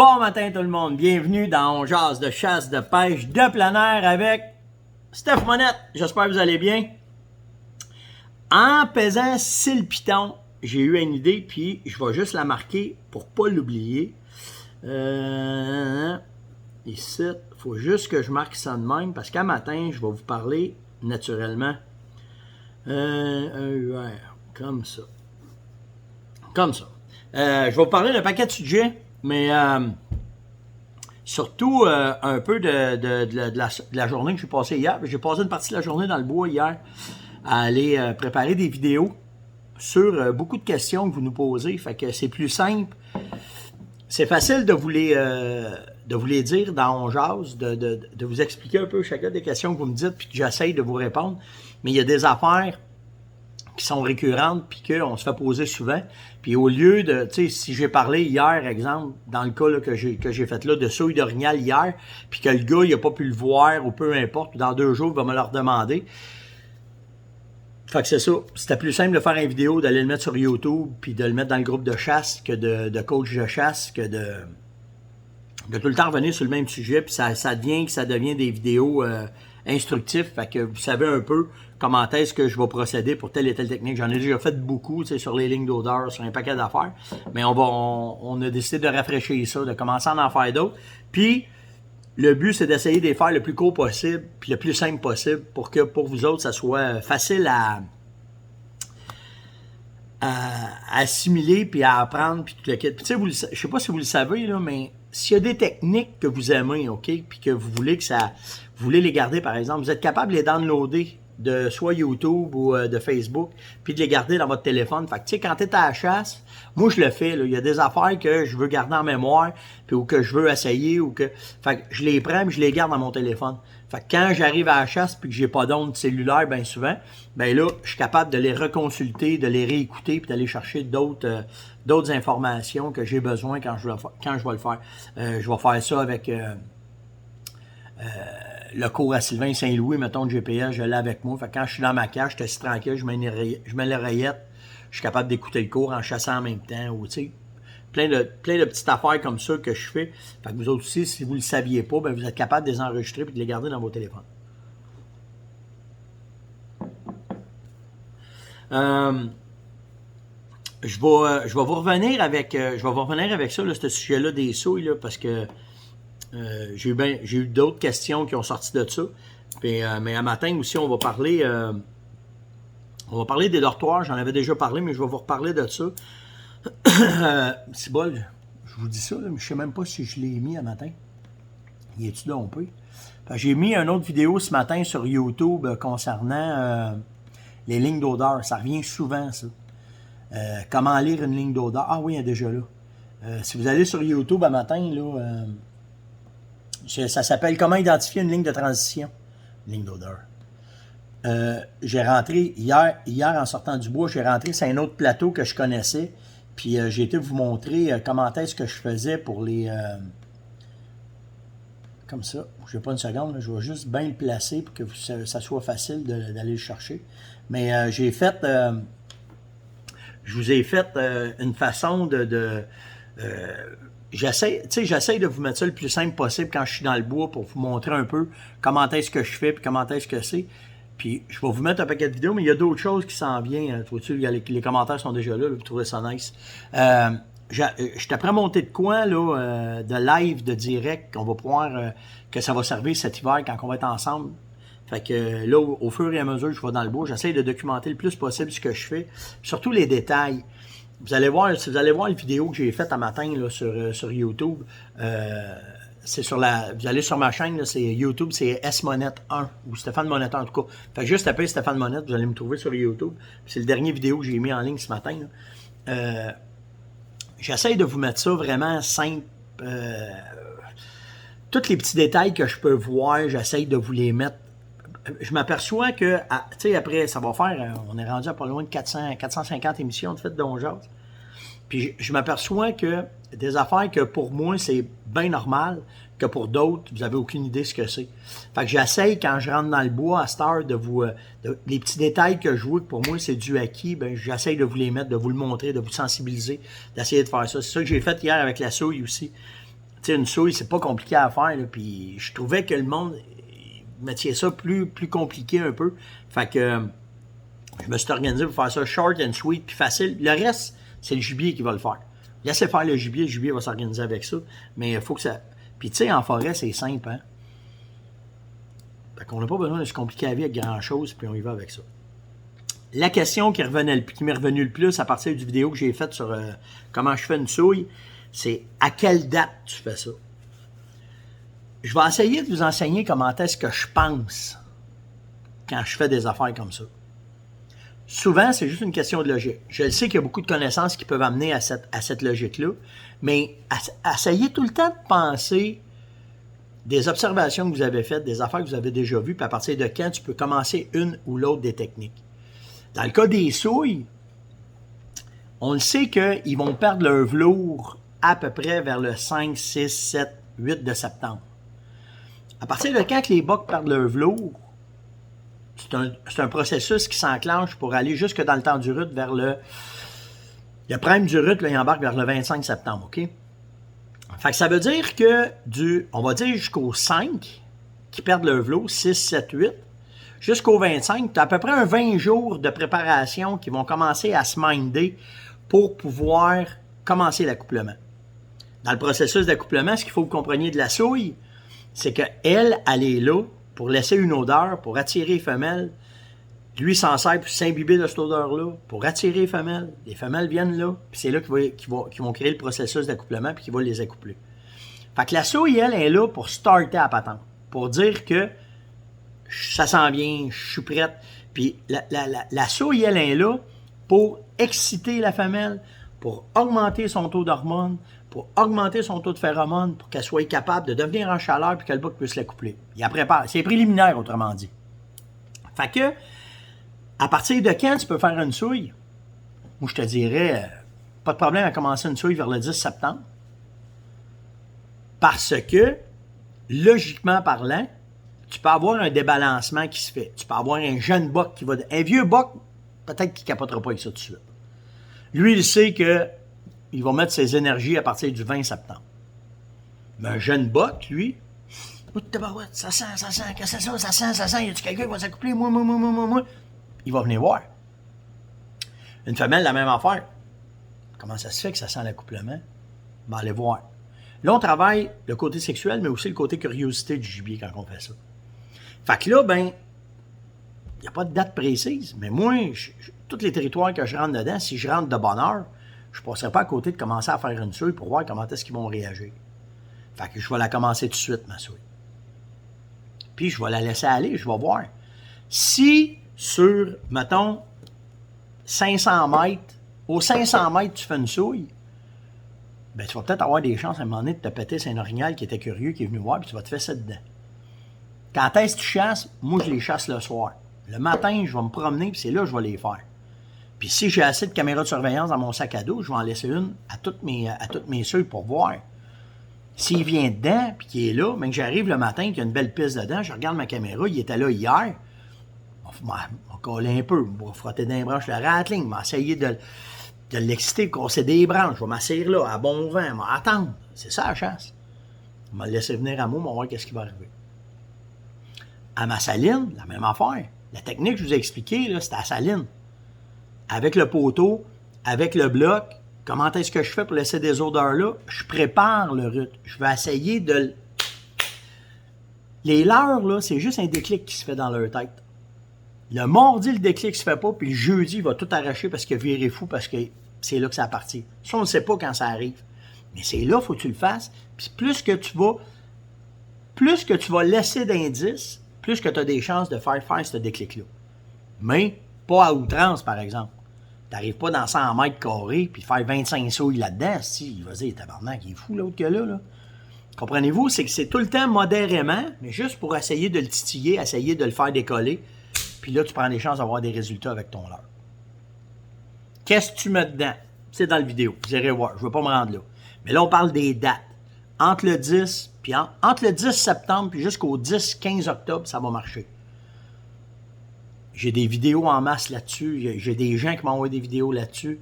Bon matin tout le monde, bienvenue dans On jase de chasse, de pêche, de plein air avec Steph Monette. J'espère que vous allez bien. En pesant 6 pitons, j'ai eu une idée, puis je vais juste la marquer pour pas l'oublier. Ici, il faut juste que je marque ça de même, parce qu'à matin, je vais vous parler naturellement. Un UR, comme ça. Comme ça. Je vais vous parler d'un paquet de sujets, mais surtout un peu de la journée que j'ai passée hier. J'ai passé une partie de la journée dans le bois hier à aller préparer des vidéos sur beaucoup de questions que vous nous posez. Fait que c'est plus simple. C'est facile de vous les dire dans On jase, de vous expliquer un peu chacune des questions que vous me dites, puis que j'essaye de vous répondre. Mais il y a des affaires qui sont récurrentes, puis qu'on se fait poser souvent. Puis au lieu de, tu sais, si j'ai parlé hier, exemple, dans le cas là, que j'ai fait là, de souille d'orignal hier, puis que le gars, il a pas pu le voir, ou peu importe, puis dans 2 jours, il va me le redemander. Fait que c'est ça. C'était plus simple de faire une vidéo, d'aller le mettre sur YouTube, puis de le mettre dans le groupe de chasse, que de coach de chasse, que de tout le temps revenir sur le même sujet, puis ça devient des vidéos instructives. Fait que vous savez un peu comment est-ce que je vais procéder pour telle et telle technique. J'en ai déjà fait beaucoup, tu sais, sur les lignes d'odeur, sur un paquet d'affaires. Mais on a décidé de rafraîchir ça, de commencer à en faire d'autres. Puis, le but, c'est d'essayer de les faire le plus court possible, puis le plus simple possible, pour que pour vous autres, ça soit facile à assimiler, puis à apprendre, puis tout le kit. Puis, tu sais, je sais pas si vous le savez, là, mais s'il y a des techniques que vous aimez, OK, puis que vous voulez vous voulez les garder, par exemple, vous êtes capable de les downloader de soit YouTube ou de Facebook, puis de les garder dans votre téléphone. Fait que, tu sais, quand tu es à la chasse, moi, je le fais, là. Il y a des affaires que je veux garder en mémoire, puis ou que je veux essayer, ou que... Fait que je les prends, puis je les garde dans mon téléphone. Fait que quand j'arrive à la chasse, puis que j'ai pas d'onde cellulaire, bien souvent, ben là, je suis capable de les reconsulter, de les réécouter, puis d'aller chercher d'autres informations que j'ai besoin quand je vais le faire. Je vais faire ça avec... le cours à Sylvain Saint-Louis, mettons, de GPS, je l'ai avec moi. Fait que quand je suis dans ma cage, je suis assis tranquille, je mets l'oreillette, je suis capable d'écouter le cours en chassant en même temps. Ou, tu sais, plein de petites affaires comme ça que je fais. Fait que vous autres aussi, si vous ne le saviez pas, ben vous êtes capable de les enregistrer et de les garder dans vos téléphones. Je vais vous revenir avec ça, là, ce sujet-là des souilles, là, parce que j'ai eu d'autres questions qui ont sorti de ça. Puis, mais à matin aussi, on va parler des dortoirs. J'en avais déjà parlé, mais je vais vous reparler de ça. C'est bol, je vous dis ça, là, mais je sais même pas si je l'ai mis à matin. Y est-tu dompé? J'ai mis une autre vidéo ce matin sur YouTube concernant les lignes d'odeur. Ça revient souvent, ça. Comment lire une ligne d'odeur. Ah oui, elle est déjà là. Si vous allez sur YouTube à matin, là... ça s'appelle « Comment identifier une ligne de transition ». Ligne d'odeur. J'ai rentré, hier en sortant du bois, j'ai rentré sur un autre plateau que je connaissais. Puis j'ai été vous montrer comment est-ce que je faisais pour les... comme ça. Je n'ai pas une seconde, là, je vais juste bien le placer pour que ça soit facile d'aller le chercher. Mais j'ai fait... je vous ai fait une façon j'essaie de vous mettre ça le plus simple possible quand je suis dans le bois pour vous montrer un peu comment est-ce que je fais puis comment est-ce que c'est. Puis je vais vous mettre un paquet de vidéos, mais il y a d'autres choses qui s'en viennent. Les commentaires sont déjà là, vous trouvez ça nice. Je t'ai prêt monter de quoi, là, de live, de direct, qu'on va pouvoir, que ça va servir cet hiver quand on va être ensemble. Fait que là, au fur et à mesure que je vais dans le bois, j'essaie de documenter le plus possible ce que je fais, surtout les détails. Si vous allez voir la vidéo que j'ai faite un matin là, sur YouTube, vous allez sur ma chaîne, là, c'est YouTube, c'est S-Monette1 ou Stéphane Monette 1 en tout cas. Fait que juste tapez Stéphane Monette, vous allez me trouver sur YouTube. C'est le dernier vidéo que j'ai mis en ligne ce matin. J'essaie de vous mettre ça vraiment simple. Tous les petits détails que je peux voir, j'essaie de vous les mettre. Je m'aperçois que, tu sais, après, ça va faire, on est rendu à pas loin de 450 émissions de fait de On jase. Puis je m'aperçois que des affaires que pour moi, c'est bien normal, que pour d'autres, vous n'avez aucune idée ce que c'est. Fait que j'essaye, quand je rentre dans le bois à cette heure, les petits détails que je vois, que pour moi, c'est du acquis, ben j'essaye de vous les mettre, de vous le montrer, de vous sensibiliser, d'essayer de faire ça. C'est ça que j'ai fait hier avec la souille aussi. sais, une souille, c'est pas compliqué à faire, là, puis je trouvais que le monde mettait ça plus compliqué un peu. Fait que je me suis organisé pour faire ça short and sweet, puis facile. Le reste, c'est le gibier qui va le faire. Laissez faire le gibier va s'organiser avec ça, mais il faut que ça... Puis tu sais, en forêt, c'est simple, hein. Fait qu'on n'a pas besoin de se compliquer la vie avec grand-chose, puis on y va avec ça. La question qui m'est revenue le plus à partir du vidéo que j'ai faite sur comment je fais une souille, c'est à quelle date tu fais ça? Je vais essayer de vous enseigner comment est-ce que je pense quand je fais des affaires comme ça. Souvent, c'est juste une question de logique. Je le sais qu'il y a beaucoup de connaissances qui peuvent amener à cette logique-là, mais essayez tout le temps de penser des observations que vous avez faites, des affaires que vous avez déjà vues, puis à partir de quand tu peux commencer une ou l'autre des techniques. Dans le cas des souilles, on le sait qu'ils vont perdre leur velours à peu près vers le 5, 6, 7, 8 de septembre. À partir de quand que les bocs perdent leur velours, c'est un processus qui s'enclenche pour aller jusque dans le temps du rut vers le... Le prime du rut, là, il embarque vers le 25 septembre, OK? Fait que ça veut dire que on va dire jusqu'au 5, qui perdent leur velours, 6, 7, 8, jusqu'au 25, tu as à peu près un 20 jours de préparation qui vont commencer à se minder pour pouvoir commencer l'accouplement. Dans le processus d'accouplement, ce qu'il faut que vous compreniez de la souille, c'est qu'elle est là pour laisser une odeur, pour attirer les femelles. Lui s'en sert pour s'imbiber de cette odeur-là, pour attirer les femelles. Les femelles viennent là, puis c'est là qu'ils vont créer le processus d'accouplement, puis qu'ils vont les accoupler. Fait que la souille, elle est là pour starter à patente, pour dire que ça sent bien, je suis prête. Puis la souille, elle est là pour exciter la femelle, pour augmenter son taux d'hormones, pour augmenter son taux de phéromones, pour qu'elle soit capable de devenir en chaleur puis que le boc puisse la coupler. Il la prépare. C'est préliminaire, autrement dit. Fait que, à partir de quand tu peux faire une souille? Moi, je te dirais, pas de problème à commencer une souille vers le 10 septembre. Parce que, logiquement parlant, tu peux avoir un débalancement qui se fait. Tu peux avoir un jeune boc qui va... Un vieux boc, peut-être qu'il ne capotera pas avec ça tout de suite. Lui, il sait qu'il va mettre ses énergies à partir du 20 septembre. Mais un jeune boc, lui, ça sent, qu'est-ce que c'est ça, ça sent, y a-tu quelqu'un qui va s'accoupler? Moi. Il va venir voir. Une femelle, la même affaire. Comment ça se fait que ça sent l'accouplement? Ben, allez voir. Là, on travaille le côté sexuel, mais aussi le côté curiosité du gibier quand on fait ça. Fait que là, ben, il n'y a pas de date précise, mais moi, tous les territoires que je rentre dedans, si je rentre de bonne heure, je ne passerai pas à côté de commencer à faire une souille pour voir comment est-ce qu'ils vont réagir. Fait que je vais la commencer tout de suite, ma souille. Puis je vais la laisser aller, je vais voir. Si sur, mettons, 500 mètres, aux 500 mètres, tu fais une souille, ben tu vas peut-être avoir des chances à un moment donné de te péter Saint-Orignal qui était curieux, qui est venu voir, puis tu vas te faire ça dedans. Quand est-ce que tu chasses? Moi, je les chasse le soir. Le matin, je vais me promener, puis c'est là que je vais les faire. Puis si j'ai assez de caméras de surveillance dans mon sac à dos, je vais en laisser une à toutes mes souilles pour voir. S'il vient dedans, puis qu'il est là, mais que j'arrive le matin, qu'il y a une belle piste dedans, je regarde ma caméra, il était là hier, on va coller un peu, on va frotter dans les branches le rattling, on va essayer de l'exciter, casser des branches, je vais m'asseoir là, à bon vent, on va attendre. C'est ça la chasse. On va le laisser venir à moi, on va voir qu'est-ce qui va arriver. À ma saline, la même affaire. La technique que je vous ai expliquée, là, c'était à saline. Avec le poteau, avec le bloc, comment est-ce que je fais pour laisser des odeurs là? Je prépare le rut. Je vais essayer de... Les leurres, là, c'est juste un déclic qui se fait dans leur tête. Le mardi, le déclic se fait pas, puis le jeudi, il va tout arracher parce qu'il a viré fou, parce que c'est là que ça a parti. Ça, on ne sait pas quand ça arrive. Mais c'est là, il faut que tu le fasses. Puis plus que tu vas laisser d'indices, plus que tu as des chances de faire ce déclic-là. Mais pas à outrance, par exemple. Tu n'arrives pas dans 100 mètres carrés puis faire 25 souilles là-dedans. Si, il va dire, tabarnak, il est fou l'autre que là. Comprenez-vous? C'est que c'est tout le temps modérément, mais juste pour essayer de le titiller, essayer de le faire décoller. Puis là, tu prends des chances d'avoir des résultats avec ton leurre. Qu'est-ce que tu mets dedans? C'est dans la vidéo. Vous irez voir. Je ne veux pas me rendre là. Mais là, on parle des dates. Entre le 10 septembre puis jusqu'au 10-15 octobre, ça va marcher. J'ai des vidéos en masse là-dessus. J'ai des gens qui m'ont envoyé des vidéos là-dessus.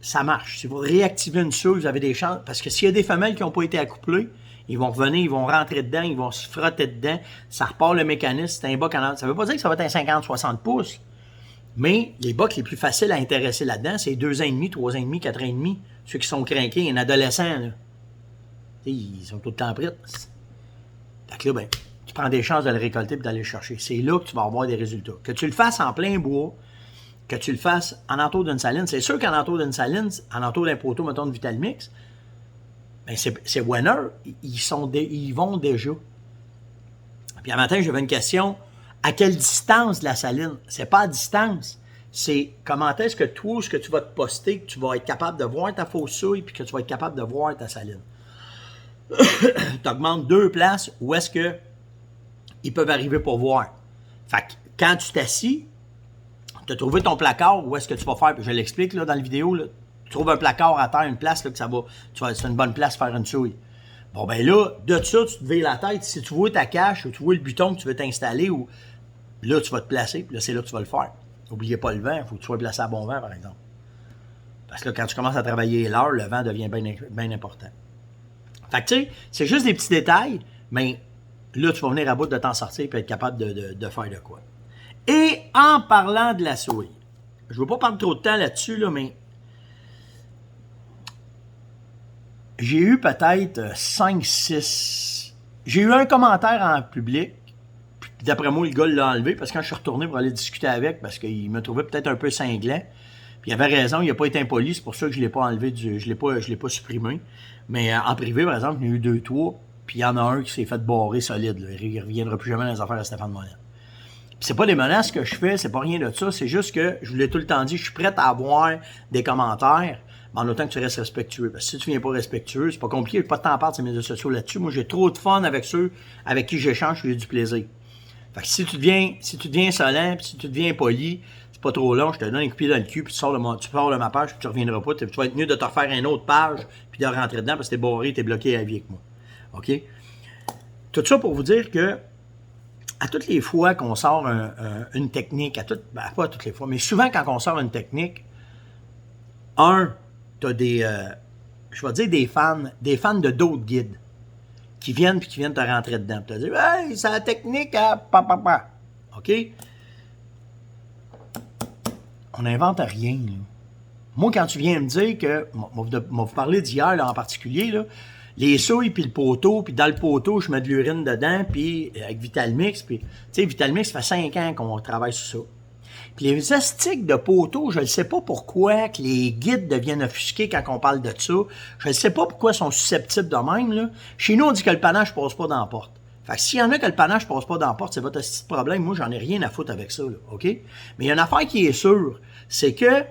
ça marche. Si vous réactivez une souille, vous avez des chances. Parce que s'il y a des femelles qui n'ont pas été accouplées, ils vont revenir, ils vont rentrer dedans, ils vont se frotter dedans, ça repart le mécanisme, c'est un boc en... Ça veut pas dire que ça va être un 50-60 pouces, mais les bocs les plus faciles à intéresser là-dedans, c'est 2 ans et demi, 3 ans et demi, 4 ans et demi. Ceux qui sont crinqués, un adolescent, là. Ils sont tout le temps prêts. Fait que là, ben, tu prends des chances de le récolter et d'aller le chercher. C'est là que tu vas avoir des résultats. Que tu le fasses en plein bois, que tu le fasses en entour d'une saline, c'est sûr qu'en entour d'une saline, en entour d'un poteau, mettons, de Vitalmix, ben c'est winner, ils vont déjà. Puis un matin, j'avais une question, à quelle distance de la saline? C'est pas à distance, c'est comment est-ce que toi, ce que tu vas te poster, que tu vas être capable de voir ta fausse souille, puis que tu vas être capable de voir ta saline. Tu augmentes 2 places où est-ce que ils peuvent arriver pour voir. Fait que quand tu t'assis, tu as trouvé ton placard, où est-ce que tu vas faire, puis je l'explique là, dans la vidéo, là, tu trouves un placard à terre, une place, là, que ça va, c'est une bonne place pour faire une souille. Bon, ben là, de ça, tu te vires la tête. Si tu vois ta cache ou tu vois le buton que tu veux t'installer, ou là, tu vas te placer, puis là, c'est là que tu vas le faire. N'oubliez pas le vent, il faut que tu sois placé à bon vent, par exemple. Parce que quand tu commences à travailler l'heure, le vent devient bien important. Fait que tu sais, c'est juste des petits détails, mais là, tu vas venir à bout de t'en sortir et être capable de faire de quoi. Et en parlant de la souille, je ne veux pas perdre trop de temps là-dessus, là, mais j'ai eu peut-être 5-6... J'ai eu un commentaire en public, puis d'après moi, le gars l'a enlevé, parce que quand je suis retourné pour aller discuter avec, parce qu'il me trouvait peut-être un peu cinglant, puis il avait raison, il n'a pas été impoli, c'est pour ça que je ne l'ai pas enlevé, je l'ai pas supprimé. Mais en privé, par exemple, il y a eu 2-3, puis il y en a un qui s'est fait barrer solide. Là. Il ne reviendra plus jamais dans les affaires de Stéphane Monette. Puis c'est pas des menaces que je fais, c'est pas rien de ça, c'est juste que, je vous l'ai tout le temps dit, je suis prêt à avoir des commentaires, mais en autant que tu restes respectueux. Parce que si tu viens pas respectueux, c'est pas compliqué, je n'ai pas de temps à perdre sur mes réseaux sociaux là-dessus. Moi, j'ai trop de fun avec ceux avec qui j'échange, j'ai du plaisir. Fait que si tu deviens insolent, puis si tu deviens impoli, c'est pas trop long, je te donne un coup de pied dans le cul, puis tu sors de ma page, puis tu reviendras pas, tu vas être mieux de te refaire une autre page, puis de rentrer dedans, parce que t'es barré, t'es bloqué à la vie avec moi. OK? Tout ça pour vous dire que, à toutes les fois qu'on sort une technique, pas à toutes les fois, mais souvent quand on sort une technique, t'as des, je vais dire des fans de d'autres guides, qui viennent te rentrer dedans, puis te dire, hey, c'est la technique à papa. OK? On n'invente rien, là. Moi, quand tu viens me dire que, vous parler d'hier là, en particulier, là, les souilles, puis le poteau, puis dans le poteau, je mets de l'urine dedans, puis avec Vitalmix, puis, tu sais, Vitalmix, ça fait 5 ans qu'on travaille sur ça. Puis les astiques de poteau, je ne sais pas pourquoi que les guides deviennent offusqués quand on parle de ça. Je ne sais pas pourquoi ils sont susceptibles de même, là. Chez nous, on dit que le panache ne passe pas dans la porte. Fait que s'il y en a que le panache ne passe pas dans la porte, c'est votre petit problème. Moi, j'en ai rien à foutre avec ça, là, OK? Mais il y a une affaire qui est sûre, c'est que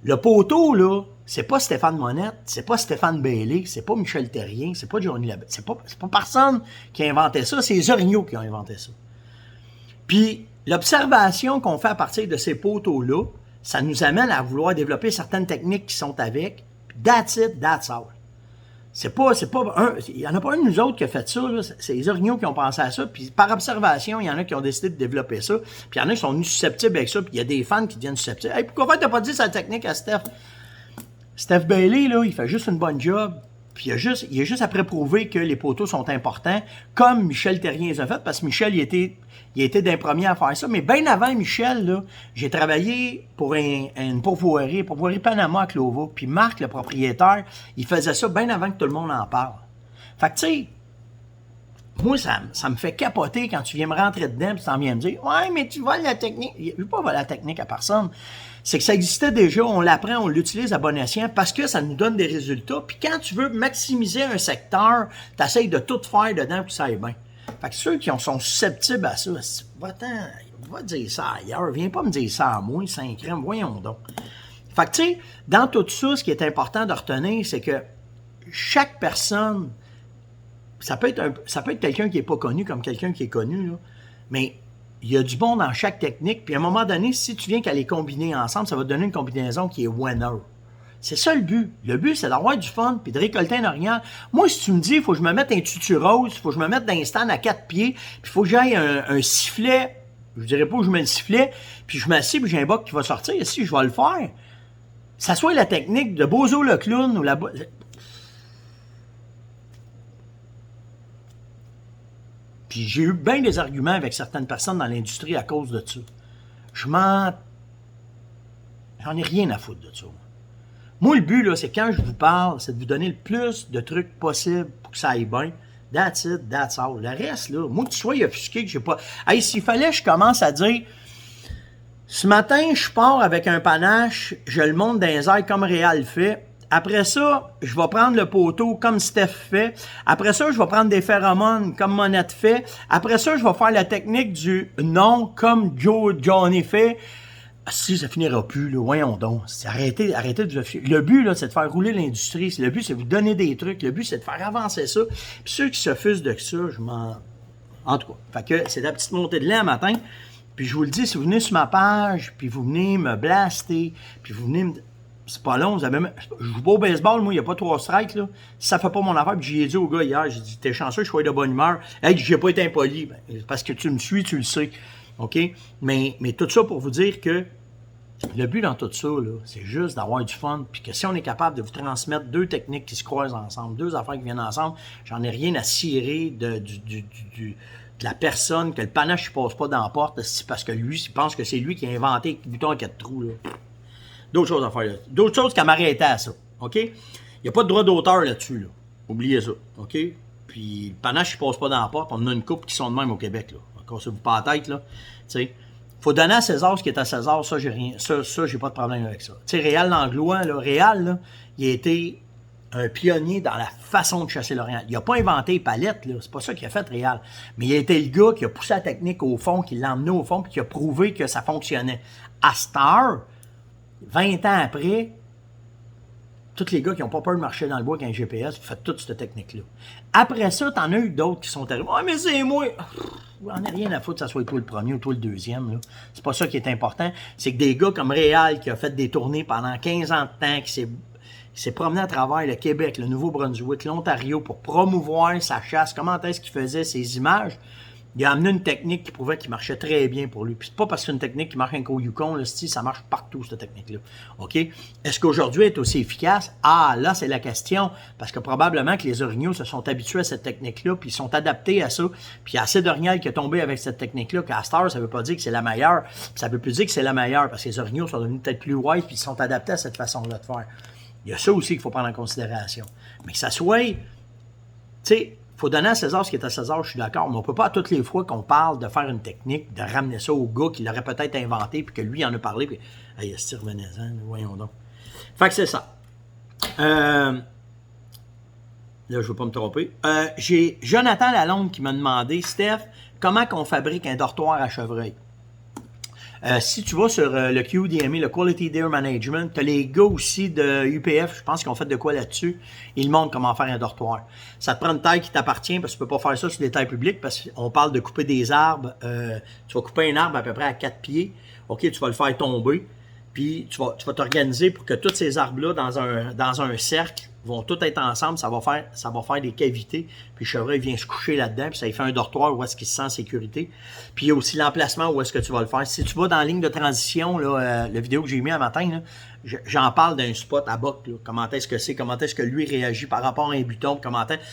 le poteau, là, c'est pas Stéphane Monette, c'est pas Stéphane Bailey, c'est pas Michel Terrien, c'est pas Johnny Labelle, c'est pas personne qui a inventé ça, c'est les orignaux qui ont inventé ça. Puis, l'observation qu'on fait à partir de ces poteaux-là, ça nous amène à vouloir développer certaines techniques qui sont avec, puis that's it, that's all. Il y en a pas un de nous autres qui a fait ça, là. C'est les orignaux qui ont pensé à ça, puis par observation, il y en a qui ont décidé de développer ça, puis il y en a qui sont venus susceptibles avec ça, puis il y a des fans qui deviennent susceptibles. Hey, pourquoi t'as pas dit sa technique à Steph? Steph Bailey, là, il fait juste une bonne job, puis il a juste après prouvé que les poteaux sont importants, comme Michel Terrien les a fait, parce que Michel, il était d'un premier à faire ça, mais bien avant Michel, là, j'ai travaillé pour une pourvoirie Panama à Clova, puis Marc, le propriétaire, il faisait ça bien avant que tout le monde en parle. Fait que, tu sais, moi, ça me fait capoter quand tu viens me rentrer dedans, puis tu en viens me dire, ouais, mais tu voles la technique. Je ne veux pas voler la technique à personne. C'est que ça existait déjà, on l'apprend, on l'utilise à bon escient parce que ça nous donne des résultats. Puis quand tu veux maximiser un secteur, tu essaies de tout faire dedans pour que ça aille bien. Fait que ceux qui sont susceptibles à ça, va dire ça ailleurs, viens pas me dire ça à moi, c'est un crème, voyons donc. Fait que tu sais, dans tout ça, ce qui est important de retenir, c'est que chaque personne, ça peut être quelqu'un qui n'est pas connu comme quelqu'un qui est connu, là, mais il y a du bon dans chaque technique, puis à un moment donné, si tu viens qu'à les combiner ensemble, ça va te donner une combinaison qui est winner. C'est ça le but. Le but, c'est d'avoir du fun, puis de récolter un orignal. Moi, si tu me dis, il faut que je me mette un tutu rose, il faut que je me mette d'un stand à 4 pieds, puis il faut que j'aille un sifflet, je dirais pas où je mets le sifflet, puis je m'assieds, puis j'ai un boc qui va sortir, si je vais le faire. ça soit la technique de Bozo le clown ou la... Puis j'ai eu bien des arguments avec certaines personnes dans l'industrie à cause de ça. J'en ai rien à foutre de ça. Moi, le but, là, c'est quand je vous parle, c'est de vous donner le plus de trucs possible pour que ça aille bien. That's it, that's all. Le reste, là, moi, que tu sois offusqué, que j'ai pas... Hey, s'il fallait, je commence à dire... Ce matin, je pars avec un panache, je le monte dans les airs comme Réal fait. Après ça, je vais prendre le poteau comme Steph fait. Après ça, je vais prendre des phéromones comme Monette fait. Après ça, je vais faire la technique du non comme Johnny fait. Si ça finira plus, là, voyons donc. Arrêtez de vous... Le but, là, c'est de faire rouler l'industrie. Le but, c'est de vous donner des trucs. Le but, c'est de faire avancer ça. Puis ceux qui s'offusent de ça, je m'en... En tout cas, fait que c'est la petite montée de lait un matin. Puis je vous le dis, si vous venez sur ma page, puis vous venez me blaster, puis vous venez me... C'est pas long, vous avez même... Je joue pas au baseball, moi, il n'y a pas 3 strikes, là. Si ça fait pas mon affaire, puis j'y ai dit au gars hier, j'ai dit, t'es chanceux, je sois de bonne humeur. Hey, j'ai pas été impoli. Ben, parce que tu me suis, tu le sais. OK? Mais tout ça pour vous dire que le but dans tout ça, là, c'est juste d'avoir du fun, puis que si on est capable de vous transmettre 2 techniques qui se croisent ensemble, 2 affaires qui viennent ensemble, j'en ai rien à cirer de la personne, que le panache ne passe pas dans la porte, parce que lui, il pense que c'est lui qui a inventé le bouton à 4 trous. Là. D'autres choses à faire là. D'autres choses qu'à m'arrêter à ça. OK? Il n'y a pas de droit d'auteur là-dessus. Là. Oubliez ça. OK? Puis le panache, il ne passe pas dans la porte. On a une couple qui sont de même au Québec. Là. Encore ça, vous pas la tête. Là. Tu sais. Faut donner à César ce qui est à César, ça, j'ai rien. Ça, j'ai pas de problème avec ça. Tu sais, Réal Langlois, là, Réal, là, il a été un pionnier dans la façon de chasser l'Orient. Il n'a pas inventé les palettes, là. C'est pas ça qu'il a fait, Réal. Mais il a été le gars qui a poussé la technique au fond, qui l'a emmené au fond, puis qui a prouvé que ça fonctionnait. À Star, 20 ans après, tous les gars qui n'ont pas peur de marcher dans le bois avec un GPS, vous faites toute cette technique-là. Après ça, t'en as eu d'autres qui sont arrivés. Ah, mais c'est moi! On n'a rien à foutre que ça soit toi le premier ou toi le deuxième. Là. C'est pas ça qui est important. C'est que des gars comme Réal, qui a fait des tournées pendant 15 ans de temps, qui s'est promené à travers le Québec, le Nouveau-Brunswick, l'Ontario, pour promouvoir sa chasse, comment est-ce qu'il faisait ses images, il a amené une technique qui prouvait qu'il marchait très bien pour lui. Puis c'est pas parce que c'est une technique qui marche au Yukon, là, ça marche partout, cette technique-là. OK? Est-ce qu'aujourd'hui, elle est aussi efficace? Ah, là, c'est la question. Parce que probablement que les orignaux se sont habitués à cette technique-là, puis ils sont adaptés à ça. Puis il y a assez d'orignal qui est tombé avec cette technique-là, qu'à Star, ça veut pas dire que c'est la meilleure. Puis ça veut plus dire que c'est la meilleure, parce que les orignaux sont devenus peut-être plus wise, puis ils sont adaptés à cette façon-là de faire. Il y a ça aussi qu'il faut prendre en considération. Mais que ça soit... Tu sais... Il faut donner à César ce qui est à César, je suis d'accord, mais on ne peut pas à toutes les fois qu'on parle de faire une technique, de ramener ça au gars qui l'aurait peut-être inventé, puis que lui en a parlé, puis hey, est-ce que revenez-en, voyons donc. Fait que c'est ça. Là, je ne veux pas me tromper. J'ai Jonathan Lalonde qui m'a demandé, Steph, comment qu'on fabrique un dortoir à chevreuil? Si tu vas sur le QDMA, le Quality Deer Management, tu as les gars aussi de UPF, je pense qu'ils ont fait de quoi là-dessus. Ils montrent comment faire un dortoir. Ça te prend une taille qui t'appartient parce que tu peux pas faire ça sur des tailles publiques parce qu'on parle de couper des arbres. Tu vas couper un arbre à peu près à 4 pieds. OK, tu vas le faire tomber. Puis tu vas t'organiser pour que tous ces arbres-là, dans un cercle, vont tous être ensemble, ça va faire des cavités, puis le chevreuil vient se coucher là-dedans, puis ça lui fait un dortoir où est-ce qu'il se sent en sécurité. Puis il y a aussi l'emplacement où est-ce que tu vas le faire. Si tu vas dans la ligne de transition, là, la vidéo que j'ai mis un matin, là, j'en parle d'un spot à Boc, là, comment est-ce que c'est, comment est-ce que lui réagit par rapport à un buton,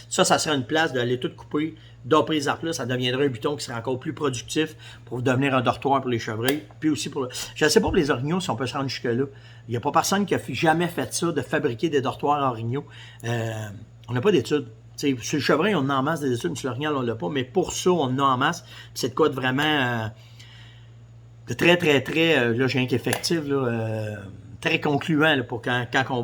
ça serait une place d'aller tout couper, d'opérer les arbres là, ça deviendrait un buton qui serait encore plus productif pour devenir un dortoir pour les chevreuils, puis aussi pour... Je ne sais pas pour les orignaux si on peut se rendre jusque-là. Il n'y a pas personne qui a jamais fait ça, de fabriquer des dortoirs en orignaux. On n'a pas d'études. T'sais, sur le chevreuil, on en a en masse des études, mais sur l'orignal, on ne l'a pas. Mais pour ça, on en a en masse. C'est de quoi de vraiment de très, très, très, là, j'ai un qu'effectif, là, très concluant là, pour quand on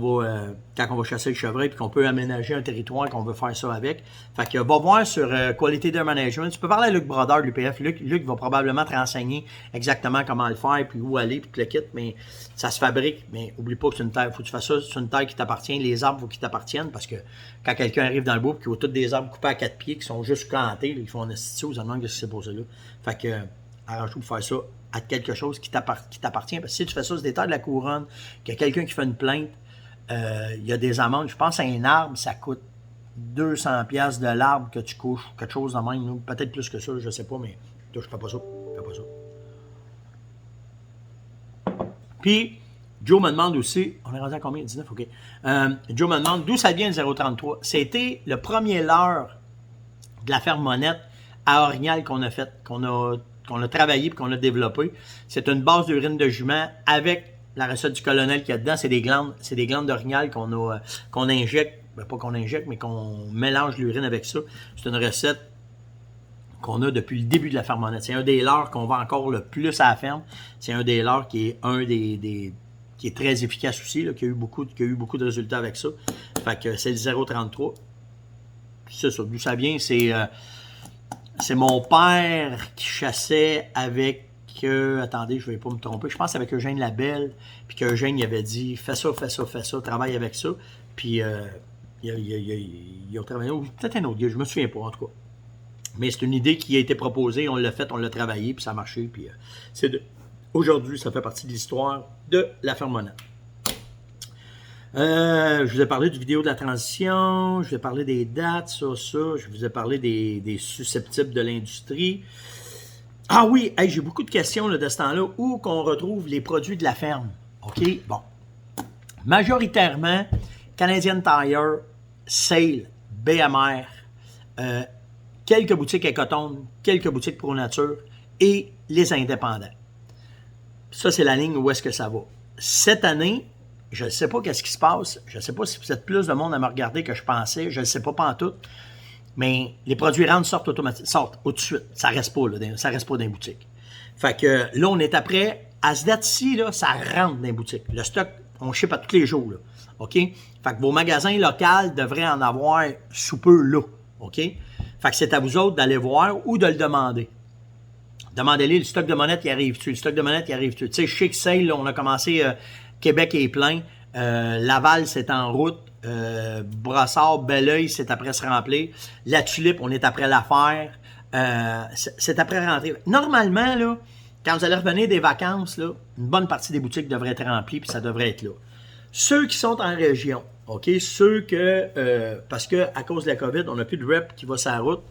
va chasser le chevreuil et qu'on peut aménager un territoire qu'on veut faire ça avec. Fait que va voir sur Quality Deer Management. Tu peux parler à Luc Brodeur de l'UPF. Luc va probablement te renseigner exactement comment le faire, puis où aller, puis tout le kit, mais ça se fabrique. Mais oublie pas que c'est une terre. Faut que tu fasses ça sur une terre qui t'appartient. Les arbres, faut qu'ils t'appartiennent parce que quand quelqu'un arrive dans le bois et qu'il voit tous des arbres coupés à 4 pieds qui sont juste plantés, là, ils font un institut aux Allemands que c'est pour ça là. Fait que arrange-toi pour faire ça à quelque chose qui t'appartient. Parce que si tu fais ça sur des terres de la couronne, qu'il y a quelqu'un qui fait une plainte, il y a des amendes. Je pense à un arbre, ça coûte 200$ de l'arbre que tu couches, quelque chose de même. Peut-être plus que ça, je ne sais pas, mais je fais pas ça. Puis, Joe me demande aussi, on est rendu à combien? 19, OK. Joe me demande d'où ça vient le 033. C'était le premier leurre de la ferme Monette à Orignal qu'on a fait, qu'on a travaillé et qu'on a développé. C'est une base d'urine de jument avec la recette du colonel qu'il y a dedans. C'est des glandes d'orignal qu'on injecte, ben pas qu'on injecte, mais qu'on mélange l'urine avec ça. C'est une recette qu'on a depuis le début de la ferme Monette. C'est un des leurres qu'on vend encore le plus à la ferme. C'est un des leurres qui est qui est très efficace aussi, là, qui a eu beaucoup de résultats avec ça. Fait que c'est le 033. C'est ça, d'où ça vient, c'est mon père qui chassait avec, attendez, je ne vais pas me tromper, je pense avec Eugène Labelle, puis qu'Eugène il avait dit, fais ça, travaille avec ça, puis il a travaillé, ou peut-être un autre gars, je me souviens pas en tout cas. Mais c'est une idée qui a été proposée, on l'a faite, on l'a travaillé, puis ça a marché, puis aujourd'hui, ça fait partie de l'histoire de la ferme Monette. Je vous ai parlé du vidéo de la transition, je vous ai parlé des dates, ça, je vous ai parlé des susceptibles de l'industrie. Ah oui, hey, j'ai beaucoup de questions là, de ce temps-là, où qu'on retrouve les produits de la ferme. OK? Bon. Majoritairement, Canadian Tire, Sale, BMR, quelques boutiques Ecotone, quelques boutiques Pro Nature et les indépendants. Ça, c'est la ligne où est-ce que ça va. Cette année, je ne sais pas qu'est-ce qui se passe. Je ne sais pas si vous êtes plus de monde à me regarder que je pensais. Je ne sais pas pantoute. Mais les produits rentes sortent automatiquement, sortent tout de suite. Ça ne reste pas, là, ça reste pas dans les boutiques. Fait que là, on est après. À ce date-ci, là, ça rentre dans les boutiques. Le stock, on ship à tous les jours. Là. OK? Fait que vos magasins locaux devraient en avoir sous peu là. OK? Fait que c'est à vous autres d'aller voir ou de le demander. Demandez-les, le stock de Monette, il arrive-tu? Le stock de Monette, il arrive-tu? Tu sais, chez Sale, là, on a commencé... Québec est plein. Laval, c'est en route. Brossard, Belleuil, c'est après se remplir. La Tulipe, on est après la faire. C'est après rentrer. Normalement, là, quand vous allez revenir des vacances, là, une bonne partie des boutiques devraient être remplies, puis ça devrait être là. Ceux qui sont en région, OK? Ceux que, parce que à cause de la COVID, on n'a plus de rep qui va sur la route.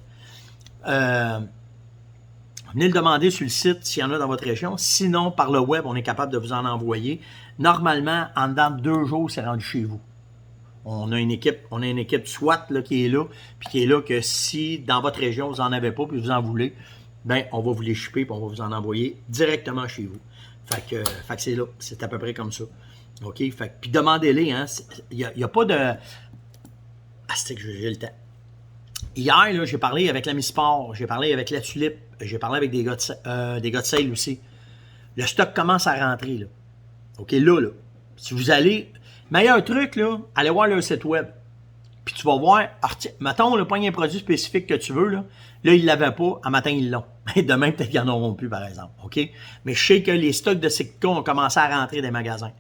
Venez le demander sur le site s'il y en a dans votre région. Sinon, par le web, on est capable de vous en envoyer. Normalement, en dedans de 2 jours, c'est rendu chez vous. On a une équipe SWAT là, qui est là, puis qui est là que si dans votre région, vous n'en avez pas, puis vous en voulez, ben on va vous les shipper, puis on va vous en envoyer directement chez vous. Fait que c'est là. C'est à peu près comme ça. OK? Fait que, puis demandez-les, hein. Il n'y a pas de... Ah, c'est que j'ai le temps. Hier, là, j'ai parlé avec la Misport, j'ai parlé avec la Tulipe, j'ai parlé avec des gars de Sale aussi. Le stock commence à rentrer, là. OK, là. Si vous allez... Meilleur truc, là, allez voir leur site web. Puis tu vas voir... Mettons, le poignet produit spécifique que tu veux, là, ils ne l'avaient pas, à matin, ils l'ont. Demain, peut-être qu'ils n'en auront plus, par exemple. OK? Mais je sais que les stocks de Sitka ont commencé à rentrer des magasins.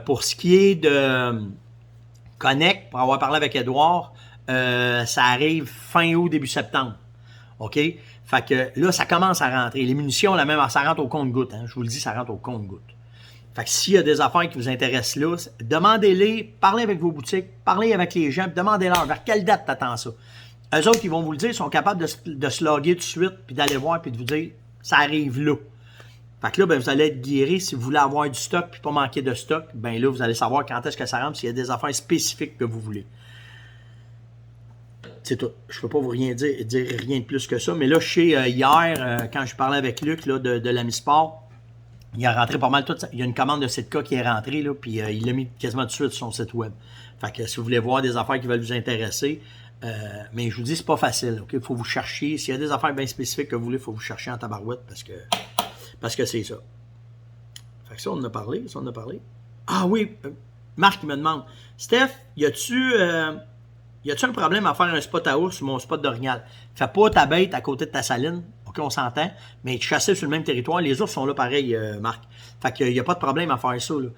Pour ce qui est de Connect, pour avoir parlé avec Edouard, ça arrive fin août, début septembre. OK? Fait que là, ça commence à rentrer. Les munitions, la même, ça rentre au compte-gouttes. Hein? Je vous le dis, ça rentre au compte-gouttes. Fait que s'il y a des affaires qui vous intéressent là, demandez-les, parlez avec vos boutiques, parlez avec les gens, demandez-leur vers quelle date t'attends ça. Eux autres, ils vont vous le dire, ils sont capables de se loguer tout de suite, puis d'aller voir, puis de vous dire, ça arrive là. Fait que là, ben, vous allez être guéris. Si vous voulez avoir du stock, puis pas manquer de stock, ben là, vous allez savoir quand est-ce que ça rentre, s'il y a des affaires spécifiques que vous voulez. C'est tout. Je ne peux pas vous dire rien de plus que ça. Mais là, je sais, hier, quand je parlais avec Luc là, de la Misport, il a rentré pas mal tout. Il y a une commande de Sitka qui est rentrée, là, puis il l'a mis quasiment tout de suite sur son site web. Fait que si vous voulez voir des affaires qui veulent vous intéresser, mais je vous dis, c'est pas facile. Il faut vous chercher. S'il y a des affaires bien spécifiques que vous voulez, il faut vous chercher en tabarouette parce que c'est ça. Fait que ça, on en a parlé. Ah oui, Marc, il me demande, Steph, y a-tu un problème à faire un spot à ours sur mon spot d'orignal? Fais pas ta bête à côté de ta saline. OK, on s'entend. Mais chasser sur le même territoire, les ours sont là pareil, Marc. Fait qu'il n'y a pas de problème à faire ça. Là.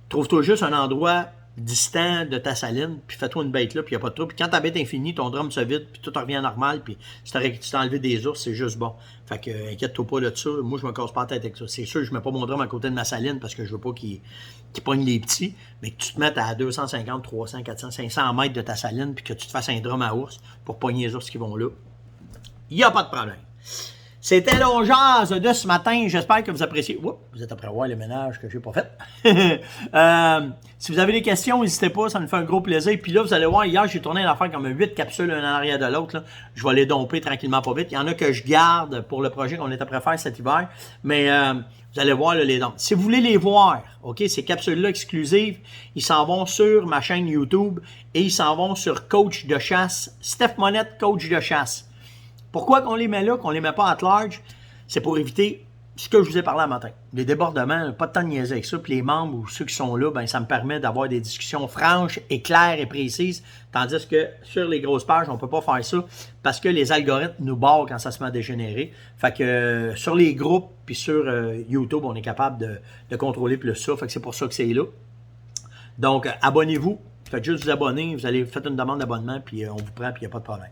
Trouve-toi juste un endroit distant de ta saline, puis fais-toi une bête là, puis il n'y a pas de trouble. Puis quand ta bête est finie, ton drum se vide, puis tout revient normal, puis si tu t'es enlevé des ours, c'est juste bon. Fait que inquiète-toi pas de ça. Moi, je me casse pas la tête avec ça. C'est sûr que je mets pas mon drum à côté de ma saline parce que je veux pas qu'il pogne les petits, mais que tu te mettes à 250, 300, 400, 500 mètres de ta saline, puis que tu te fasses un drum à ours pour pogner les ours qui vont là. Il n'y a pas de problème. C'était l'Ongeance de ce matin. J'espère que vous appréciez. Oups, vous êtes après voir les ménages que j'ai pas fait. Si vous avez des questions, n'hésitez pas, ça me fait un gros plaisir. Puis là, vous allez voir, hier, j'ai tourné une affaire comme 8 capsules l'un en arrière de l'autre. Je vais les domper tranquillement pas vite. Il y en a que je garde pour le projet qu'on est après faire cet hiver. Mais vous allez voir là, les dons. Si vous voulez les voir, OK, ces capsules-là exclusives, ils s'en vont sur ma chaîne YouTube et ils s'en vont sur Coach de chasse, Steph Monette, Coach de chasse. Pourquoi qu'on les met là, qu'on les met pas à large? C'est pour éviter ce que je vous ai parlé un matin. Les débordements, pas de temps de niaiser avec ça. Puis les membres ou ceux qui sont là, ben ça me permet d'avoir des discussions franches et claires et précises. Tandis que sur les grosses pages, on peut pas faire ça parce que les algorithmes nous barrent quand ça se met à dégénérer. Fait que sur les groupes puis sur YouTube, on est capable de contrôler plus ça. Fait que c'est pour ça que c'est là. Donc, abonnez-vous. Faites juste vous abonner. Faites une demande d'abonnement puis on vous prend puis il n'y a pas de problème.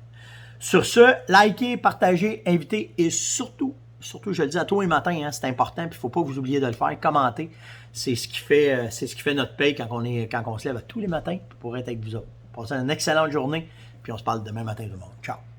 Sur ce, likez, partagez, invitez et surtout, je le dis à tous les matins, hein, c'est important, puis il ne faut pas vous oublier de le faire, commentez. C'est ce qui fait notre paye quand on se lève tous les matins pour être avec vous autres. Passez une excellente journée, puis on se parle demain matin tout le monde. Ciao!